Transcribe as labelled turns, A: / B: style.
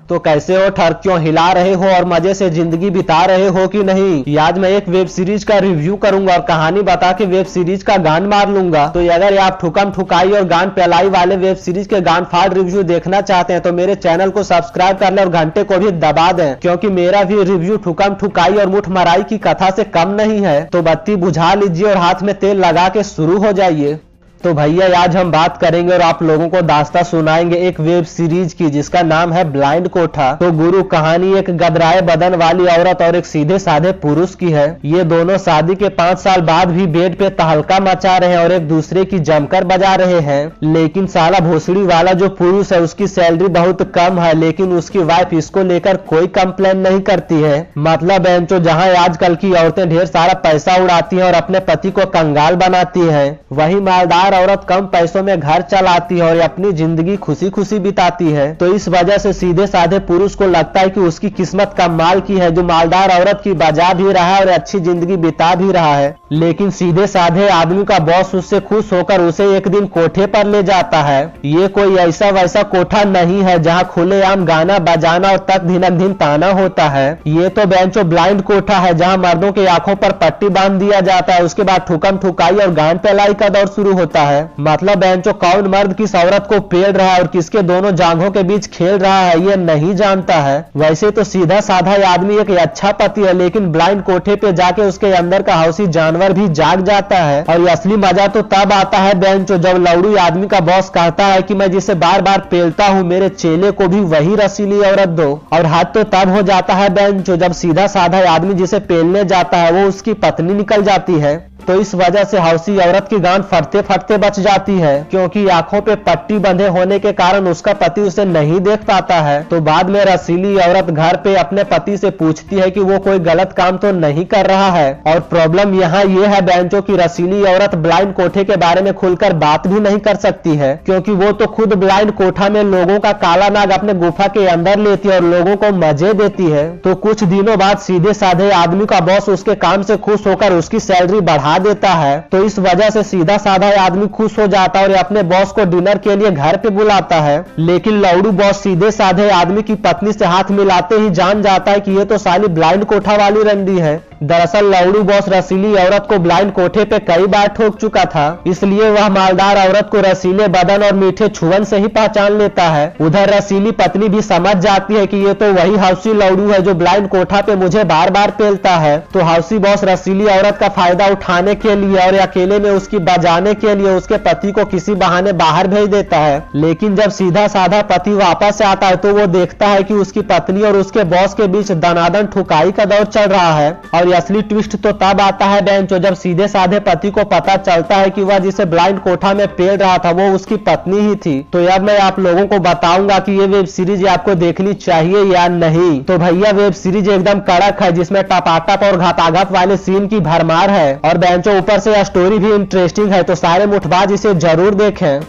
A: तो कैसे हो ठर, क्यों हिला रहे हो और मजे से जिंदगी बिता रहे हो कि नहीं। आज मैं एक वेब सीरीज का रिव्यू करूंगा और कहानी बता के वेब सीरीज का गान मार लूंगा। तो अगर आप ठुकम ठुकाई और गान पेलाई वाले वेब सीरीज के गान फाड़ रिव्यू देखना चाहते हैं तो मेरे चैनल को सब्सक्राइब कर ले और घंटे को भी दबा दें, क्योंकि मेरा भी रिव्यू ठुकम ठुकाई और मुठ मराई की कथा से कम नहीं है। तो बत्ती बुझा लीजिए और हाथ में तेल लगा के शुरू हो जाइए। तो भैया आज हम बात करेंगे और आप लोगों को दास्ता सुनाएंगे एक वेब सीरीज की जिसका नाम है ब्लाइंड कोठा। तो गुरु कहानी एक गदराए बदन वाली औरत और एक सीधे साधे पुरुष की है। ये दोनों शादी के 5 साल बाद भी बेड पे तहलका मचा रहे हैं और एक दूसरे की जमकर बजा रहे हैं। लेकिन साला भोसड़ी वाला जो पुरुष है उसकी सैलरी बहुत कम है, लेकिन उसकी वाइफ इसको लेकर कोई कंप्लेन नहीं करती है। मतलब बेंचो जहाँ आजकल की औरतें ढेर सारा पैसा उड़ाती है और अपने पति को कंगाल बनाती है, वही मालदार औरत कम पैसों में घर चलाती है और अपनी जिंदगी खुशी खुशी बिताती है। तो इस वजह से सीधे साधे पुरुष को लगता है कि उसकी किस्मत कमाल की है जो मालदार औरत की बजा भी रहा है और अच्छी जिंदगी बिता भी रहा है। लेकिन सीधे साधे आदमी का बॉस उससे खुश होकर उसे एक दिन कोठे पर ले जाता है। ये कोई ऐसा वैसा कोठा नहीं है जहाँ खुलेआम गाना बजाना और तक धिनक धिन ताना होता है। ये तो बेंचो ब्लाइंड कोठा है जहाँ मर्दों की आंखों पर पट्टी बांध दिया जाता है, उसके बाद ठुकम ठुकाई और गान पेलाई का दौर शुरू होता है। मतलब बेंचो कौन मर्द किस औरत को पेल रहा है और किसके दोनों जांघों के बीच खेल रहा है ये नहीं जानता है। वैसे तो सीधा साधा आदमी एक अच्छा पति है, लेकिन ब्लाइंड कोठे पे जाके उसके अंदर का हौसी जानवर भी जाग जाता है। और ये असली मजा तो तब आता है बेंचो जब लौड़ी आदमी का बॉस कहता है कि मैं जिसे बार बार पेलता हूँ मेरे चेले को भी वही रसीली औरत दो। और हाथ तो तब हो जाता है बेंचो जब सीधा साधा आदमी जिसे पेलने जाता है वो उसकी पत्नी निकल जाती है। तो इस वजह से हौसी औरत की गांड फटते फटते बच जाती है, क्योंकि आंखों पे पट्टी बंधे होने के कारण उसका पति उसे नहीं देख पाता है। तो बाद में रसीली औरत घर पे अपने पति से पूछती है कि वो कोई गलत काम तो नहीं कर रहा है। और प्रॉब्लम यहाँ ये है बेंचो की रसीली औरत ब्लाइंड कोठे के बारे में खुलकर बात भी नहीं कर सकती है, क्योंकि वो तो खुद ब्लाइंड कोठा में लोगों का काला नाग अपने गुफा के अंदर लेती है और लोगों को मजे देती है। तो कुछ दिनों बाद सीधे साधे आदमी का बॉस उसके काम से खुश होकर उसकी सैलरी बढ़ा देता है। तो इस वजह से सीधा साधा आदमी खुश हो जाता है और अपने बॉस को डिनर के लिए घर पे बुलाता है। लेकिन लौड़ू बॉस सीधे साधे आदमी की पत्नी से हाथ मिलाते ही जान जाता है कि ये तो साली ब्लाइंड कोठा वाली रंडी है। दरअसल लौड़ू बॉस रसीली औरत को ब्लाइंड कोठे पे कई बार ठोक चुका था, इसलिए वह मालदार औरत को रसीले बदन और मीठे छुअन से ही पहचान लेता है। उधर रसीली पत्नी भी समझ जाती है कि ये तो वही हौसी लौड़ू है जो ब्लाइंड कोठा पे मुझे बार बार पेलता है। तो हौसी बॉस रसीली औरत का फायदा उठाने के लिए और अकेले में उसकी बजाने के लिए उसके पति को किसी बहाने बाहर भेज देता है। लेकिन जब सीधा साधा पति वापस आता है तो वो देखता है कि उसकी पत्नी और उसके बॉस के बीच दनादन ठुकाई का दौर चल रहा है। और असली ट्विस्ट तो तब आता है बेंचो जब सीधे साधे पति को पता चलता है कि वह जिसे ब्लाइंड कोठा में पेल रहा था वो उसकी पत्नी ही थी। तो अब मैं आप लोगों को बताऊंगा कि ये वेब सीरीज आपको देखनी चाहिए या नहीं। तो भैया वेब सीरीज एकदम कड़क है जिसमें टपाटप और घाताघात वाले सीन की भरमार है और बेंचो ऊपर से स्टोरी भी इंटरेस्टिंग है। तो सारे मुठबाज इसे जरूर देखें।